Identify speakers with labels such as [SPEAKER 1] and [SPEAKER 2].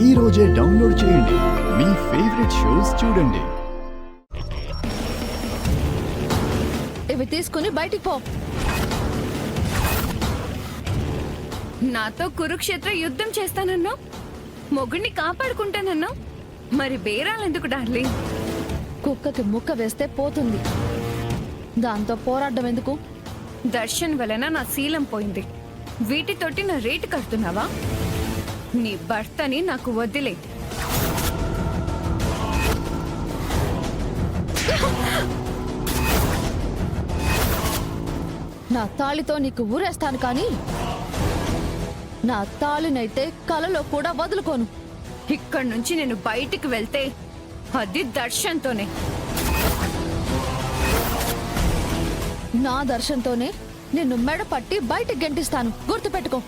[SPEAKER 1] ఈ రోజే డౌన్లోడ్ చేయండి. మీ ఫేవరెట్ షోస్ చూడండి.
[SPEAKER 2] ఇవి తీసుకుని బయటికి పో.
[SPEAKER 3] నాతో కురుక్షేత్ర యుద్ధం చేస్తానన్నావు, మొగుడిని కాపాడుకుంటానన్నావు, మరి బేరాలెందుకు డార్లింగ్?
[SPEAKER 2] కుక్కకి ముక్క వేస్తే పోతుంది, దాంతో పోరాడడం ఎందుకు?
[SPEAKER 3] దర్శన్ వలన నా శీలం పోయింది, వీటితోటి నా రేటు కడుతున్నావా? నీ భర్తని నాకు వదిలే.
[SPEAKER 2] నా తాళితో నీకు ఊరేస్తాను, కానీ నా తాళినైతే కలలో కూడా వదులుకోను.
[SPEAKER 3] ఇక్కడి నుంచి నేను బయటికి వెళ్తే అది దర్శన్తోనే.
[SPEAKER 2] నా దర్శన్తోనే నిన్ను మెడ పట్టి బయటికి గెంటిస్తాను, గుర్తుపెట్టుకో.